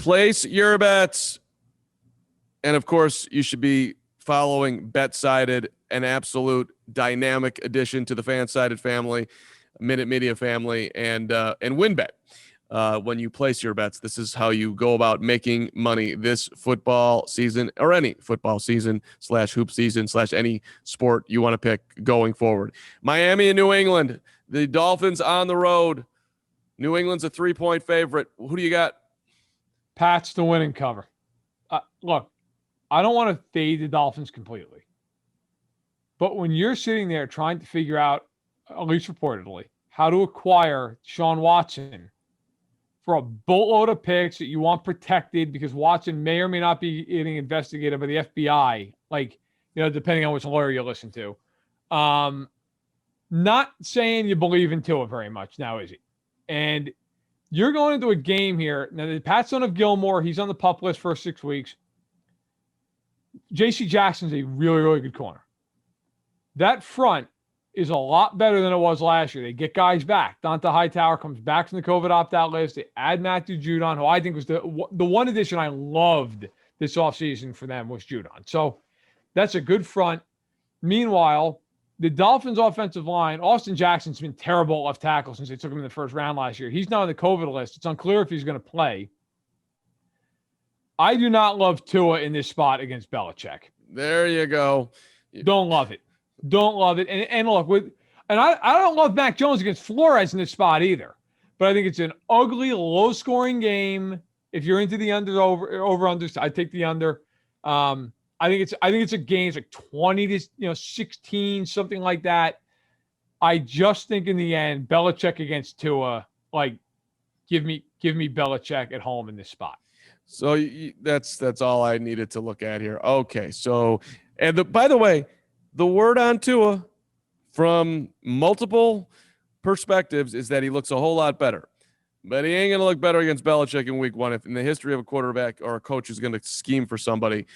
place your bets. And, of course, you should be following BetSided, an absolute dynamic addition to the FanSided family, Minute Media family, and WinBet. When you place your bets, this is how you go about making money this football season, or any football season / hoop season / any sport you want to pick going forward. Miami and New England, the Dolphins on the road. New England's a 3-point favorite. Who do you got? Pats to win and cover. Look, I don't want to fade the Dolphins completely. But when you're sitting there trying to figure out, at least reportedly, how to acquire Sean Watson for a boatload of picks that you want protected because Watson may or may not be getting investigated by the FBI, depending on which lawyer you listen to. Not saying you believe in Tua very much now, is he? And you're going into a game here. Now, the Pats don't have Gilmore. He's on the PUP list for 6 weeks. J.C. Jackson's a really, really good corner. That front is a lot better than it was last year. They get guys back. Donta Hightower comes back from the COVID opt-out list. They add Matthew Judon, who I think was the one addition I loved this offseason for them was Judon. So that's a good front. Meanwhile, the Dolphins' offensive line, Austin Jackson's been terrible at left tackle since they took him in the first round last year. He's now on the COVID list. It's unclear if he's going to play. I do not love Tua in this spot against Belichick. There you go. Don't love it. Don't love it. And look, I don't love Mac Jones against Flores in this spot either. But I think it's an ugly, low-scoring game. If you're into the over-under, I take the under. I think it's a game. It's like 20 to 16, something like that. I just think in the end, Belichick against Tua, give me Belichick at home in this spot. So that's all I needed to look at here. Okay, so by the way, the word on Tua from multiple perspectives is that he looks a whole lot better. But he ain't going to look better against Belichick in week one if in the history of a quarterback or a coach is going to scheme for somebody.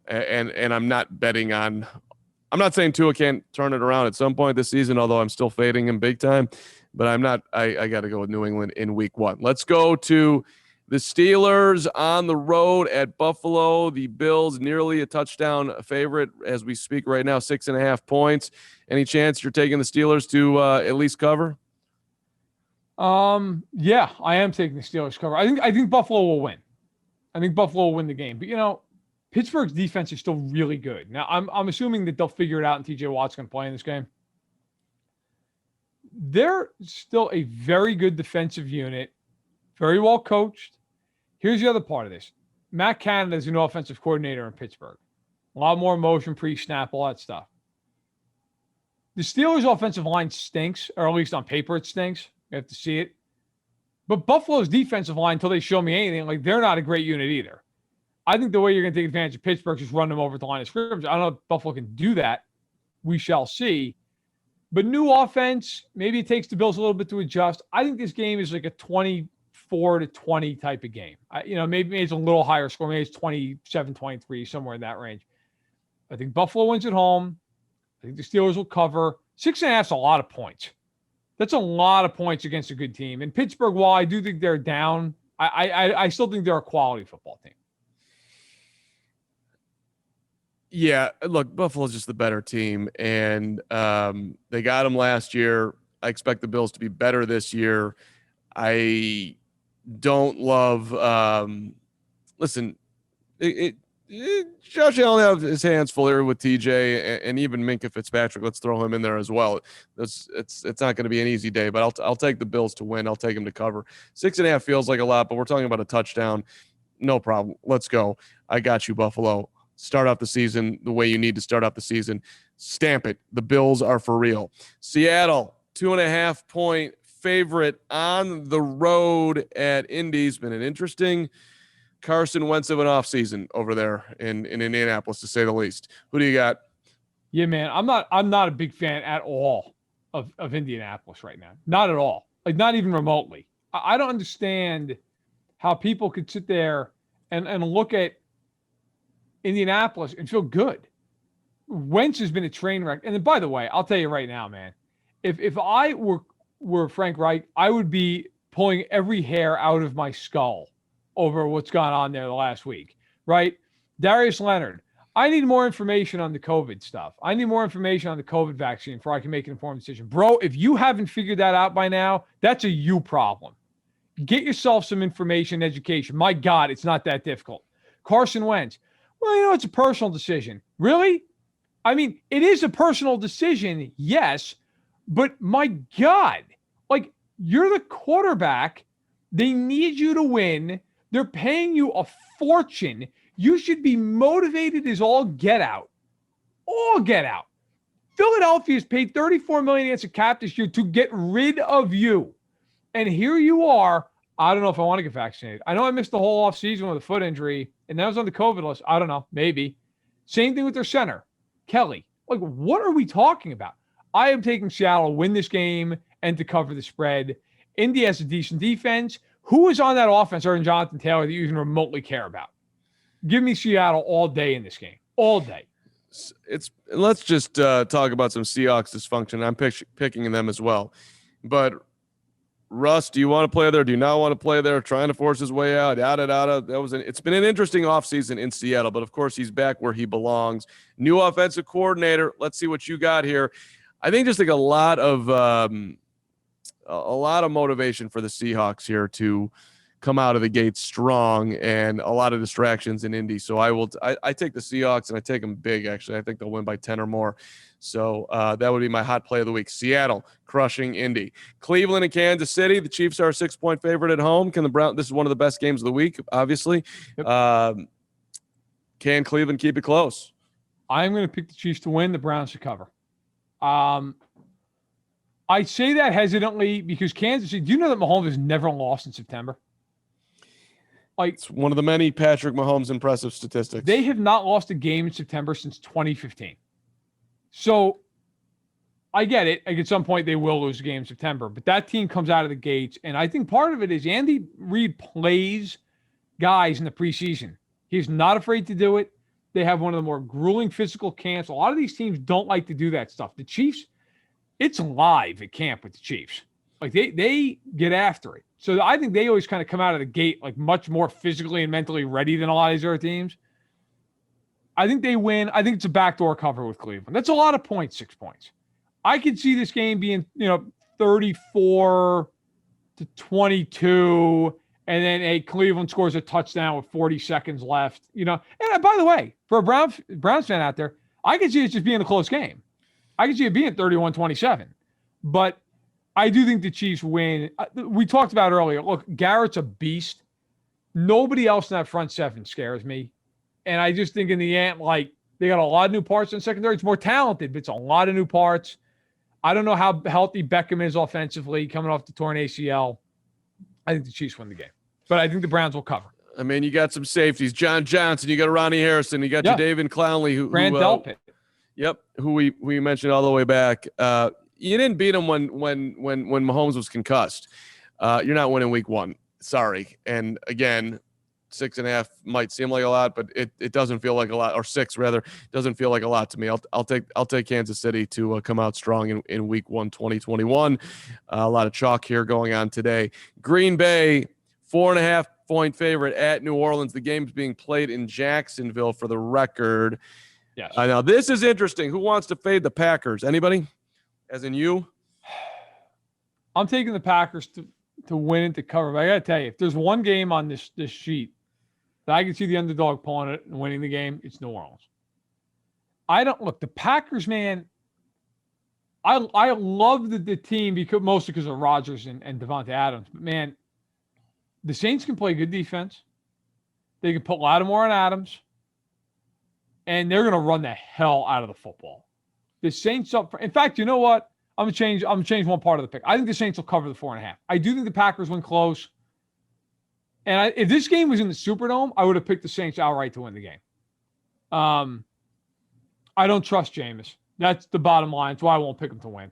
And I'm not betting on – I'm not saying Tua can't turn it around at some point this season, although I'm still fading him big time. But I'm not – I got to go with New England in week one. Let's go to the Steelers on the road at Buffalo. The Bills nearly a touchdown favorite as we speak right now, 6.5 points. Any chance you're taking the Steelers to at least cover? Yeah, I am taking the Steelers cover. I think Buffalo will win. I think Buffalo will win the game. But Pittsburgh's defense is still really good. Now I'm assuming that they'll figure it out and TJ Watt's going to play in this game. They're still a very good defensive unit, very well coached. Here's the other part of this. Matt Canada is an offensive coordinator in Pittsburgh. A lot more motion, pre-snap, all that stuff. The Steelers' offensive line stinks, or at least on paper it stinks. You have to see it. But Buffalo's defensive line, until they show me anything, they're not a great unit either. I think the way you're going to take advantage of Pittsburgh is just run them over at the line of scrimmage. I don't know if Buffalo can do that. We shall see. But new offense, maybe it takes the Bills a little bit to adjust. I think this game is like a 24-20 type of game. Maybe it's a little higher score. Maybe it's 27-23, somewhere in that range. I think Buffalo wins at home. I think the Steelers will cover. 6.5 is a lot of points. That's a lot of points against a good team. And Pittsburgh, while I do think they're down, I still think they're a quality football team. Yeah, look, Buffalo's just the better team, and they got them last year. I expect the Bills to be better this year. I don't love listen, Josh Allen have his hands full here with TJ and even Minkah Fitzpatrick. Let's throw him in there as well. It's not going to be an easy day, but I'll take the Bills to win. I'll take them to cover. 6.5 feels like a lot, but we're talking about a touchdown. No problem. Let's go. I got you, Buffalo. Start off the season the way you need to start off the season. Stamp it. The Bills are for real. Seattle, 2.5 point favorite on the road at Indy's. Been an interesting Carson Wentz of an offseason over there in Indianapolis, to say the least. Who do you got? Yeah, man, I'm not a big fan at all of Indianapolis right now. Not at all. Not even remotely. I don't understand how people could sit there and look at Indianapolis and feel good. Wentz has been a train wreck. And then, by the way, I'll tell you right now, man, if I were Frank Reich, I would be pulling every hair out of my skull over what's gone on there the last week, right? Darius Leonard, I need more information on the COVID stuff. I need more information on the COVID vaccine before I can make an informed decision. Bro, if you haven't figured that out by now, that's a you problem. Get yourself some information, education. My God, it's not that difficult. Carson Wentz, well, it's a personal decision. Really? I mean, it is a personal decision, yes, but my God, like, you're the quarterback. They need you to win. They're paying you a fortune. You should be motivated as all get out. All get out. Philadelphia's paid $34 million against the cap this year to get rid of you. And here you are. I don't know if I want to get vaccinated. I know I missed the whole offseason with a foot injury, and that was on the COVID list. I don't know. Maybe. Same thing with their center, Kelly. Like, what are we talking about? I am taking Seattle to win this game and to cover the spread. Indy has a decent defense. Who is on that offense other than Jonathan Taylor that you even remotely care about? Give me Seattle all day in this game. All day. Let's just talk about some Seahawks dysfunction. I'm picking them as well. But Russ, do you want to play there? Do you not want to play there? Trying to force his way out. It's been an interesting offseason in Seattle, but of course he's back where he belongs. New offensive coordinator. Let's see what you got here. I think just like a lot of motivation for the Seahawks here to come out of the gate strong, and a lot of distractions in Indy. So I take the Seahawks, and I take them big, actually. I think they'll win by 10 or more. So that would be my hot play of the week. Seattle crushing Indy. Cleveland and Kansas City. The Chiefs are a 6-point favorite at home. This is one of the best games of the week, obviously. Yep. Can Cleveland keep it close? I'm going to pick the Chiefs to win. The Browns to cover. I say that hesitantly because Kansas City, do you know that Mahomes has never lost in September? Like, it's one of the many Patrick Mahomes impressive statistics. They have not lost a game in September since 2015. So I get it. Like, at some point they will lose a game in September, but that team comes out of the gates. And I think part of it is Andy Reid plays guys in the preseason. He's not afraid to do it. They have one of the more grueling physical camps. A lot of these teams don't like to do that stuff. The Chiefs, it's live at camp with the Chiefs. Like, they get after it. So I think they always kind of come out of the gate like much more physically and mentally ready than a lot of these other teams. I think they win. I think it's a backdoor cover with Cleveland. That's a lot of points, 6 points. I could see this game being, 34-22, and then Cleveland scores a touchdown with 40 seconds left. And by the way, for a Browns fan out there, I could see it just being a close game. I could see it being 31-27. But I do think the Chiefs win. We talked about earlier. Look, Garrett's a beast. Nobody else in that front seven scares me. And I just think in the end, they got a lot of new parts in the secondary. It's more talented, but it's a lot of new parts. I don't know how healthy Beckham is offensively coming off the torn ACL. I think the Chiefs win the game. But I think the Browns will cover. I mean, you got some safeties. John Johnson, you got Ronnie Harrison, you got Jadeveon Clowney. Grant Delpit. Yep, who we mentioned all the way back. You didn't beat him when Mahomes was concussed. You're not winning week one. Sorry. And again, 6.5 might seem like a lot, but it doesn't feel like a lot, or 6 rather, doesn't feel like a lot to me. I'll take Kansas City to come out strong in week 1, 2021. A lot of chalk here going on today. Green Bay, 4.5 point favorite at New Orleans. The game's being played in Jacksonville for the record. Yes. Now this is interesting. Who wants to fade the Packers? Anybody? As in you? I'm taking the Packers to win and to cover. But I got to tell you, if there's one game on this sheet that I can see the underdog pulling it and winning the game, it's New Orleans. The Packers, man, I love the team mostly because of Rodgers and Devontae Adams. But, man, the Saints can play good defense. They can put Lattimore on Adams. And they're going to run the hell out of the football. The Saints in fact, you know what? I'm gonna change one part of the pick. I think the Saints will cover the 4.5. I do think the Packers win close. And if this game was in the Superdome, I would have picked the Saints outright to win the game. I don't trust Jameis. That's the bottom line. That's why I won't pick him to win.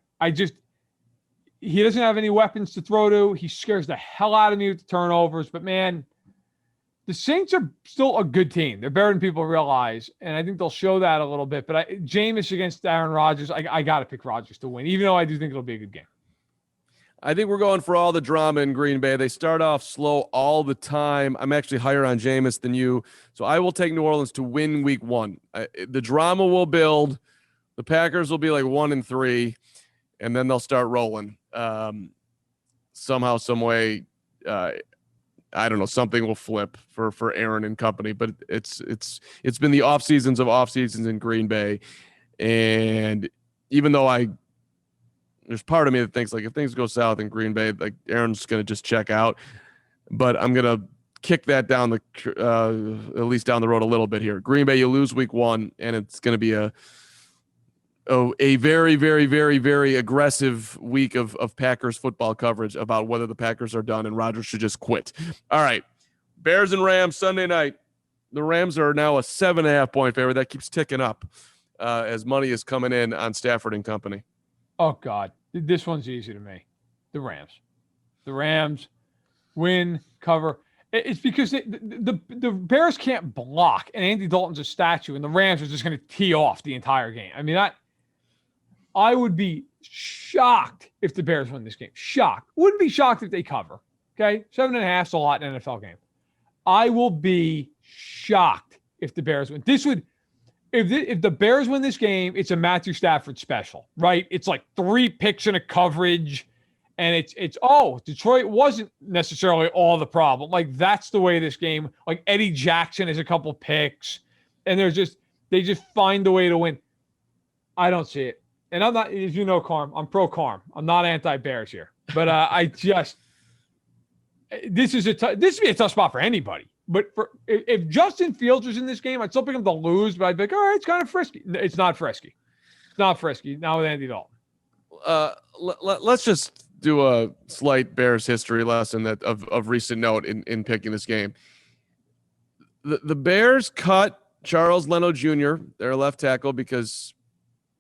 He doesn't have any weapons to throw to. He scares the hell out of me with the turnovers. But man, the Saints are still a good team. They're better than people realize, and I think they'll show that a little bit. But Jameis against Aaron Rodgers, I got to pick Rodgers to win, even though I do think it'll be a good game. I think we're going for all the drama in Green Bay. They start off slow all the time. I'm actually higher on Jameis than you, so I will take New Orleans to win Week 1. The drama will build. The Packers will be like 1-3, and then they'll start rolling. Somehow, some way, I don't know, something will flip for Aaron and company. But it's been the off seasons of off seasons in Green Bay, and even though there's part of me that thinks like if things go south in Green Bay, like Aaron's going to just check out. But I'm going to kick that down at least down the road a little bit here. Green Bay, you lose Week 1, and it's going to be a very, very, very, very aggressive week of Packers football coverage about whether the Packers are done and Rodgers should just quit. All right, Bears and Rams Sunday night. The Rams are now a 7.5-point favorite. That keeps ticking up as money is coming in on Stafford and company. Oh, God. This one's easy to me. The Rams. The Rams win, cover. It's because the Bears can't block, and Andy Dalton's a statue, and the Rams are just going to tee off the entire game. I mean, I would be shocked if the Bears win this game. Shocked. Wouldn't be shocked if they cover. Okay? 7.5 is a lot in an NFL game. I will be shocked if the Bears win. If the Bears win this game, it's a Matthew Stafford special, right? It's like 3 picks in a coverage, and it's Detroit wasn't necessarily all the problem. Like that's the way this game. Like Eddie Jackson has a couple picks, and they just find a way to win. I don't see it, and I'm not, as you know, Carm. I'm pro Carm. I'm not anti-Bears here, but this would be a tough spot for anybody. But if Justin Fields was in this game, I'd still pick him to lose, but I'd be like, all right, it's kind of frisky. It's not frisky. It's not frisky. Not with Andy Dalton. Let's just do a slight Bears history lesson of recent note in picking this game. The Bears cut Charles Leno Jr., their left tackle, because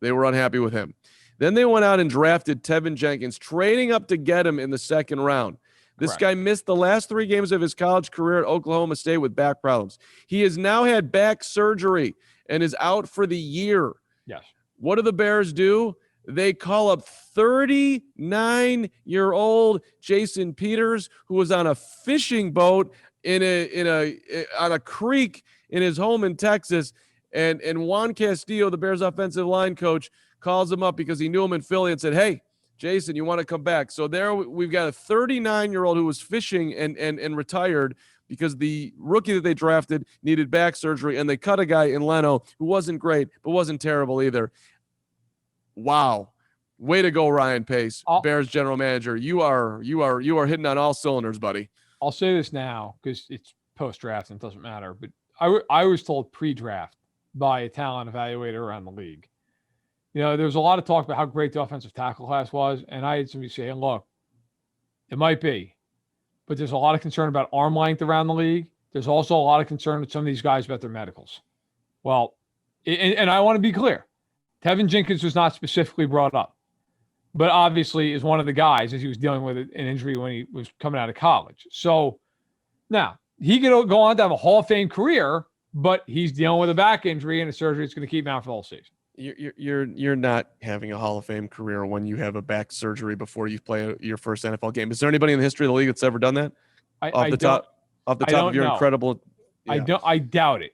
they were unhappy with him. Then they went out and drafted Tevin Jenkins, trading up to get him in the second round. This guy missed the last 3 games of his college career at Oklahoma State with back problems. He has now had back surgery and is out for the year. Yes. What do the Bears do? They call up 39-year-old Jason Peters, who was on a fishing boat on a creek in his home in Texas, and Juan Castillo, the Bears offensive line coach, calls him up because he knew him in Philly and said, "Hey, Jason, you want to come back?" So there we've got a 39-year-old who was fishing and retired because the rookie that they drafted needed back surgery, and they cut a guy in Leno who wasn't great but wasn't terrible either. Wow. Way to go, Ryan Pace, Bears general manager. You are hitting on all cylinders, buddy. I'll say this now because it's post-draft and it doesn't matter, but I was told pre-draft by a talent evaluator around the league. You know, there was a lot of talk about how great the offensive tackle class was, and I had somebody say, look, it might be, but there's a lot of concern about arm length around the league. There's also a lot of concern with some of these guys about their medicals. Well, and I want to be clear, Tevin Jenkins was not specifically brought up, but obviously is one of the guys as he was dealing with an injury when he was coming out of college. So now he could go on to have a Hall of Fame career, but he's dealing with a back injury and a surgery that's going to keep him out for the whole season. You're not having a Hall of Fame career when you have a back surgery before you play your first NFL game. Is there anybody in the history of the league that's ever done that? Off the top of your incredible. Yeah. I doubt it.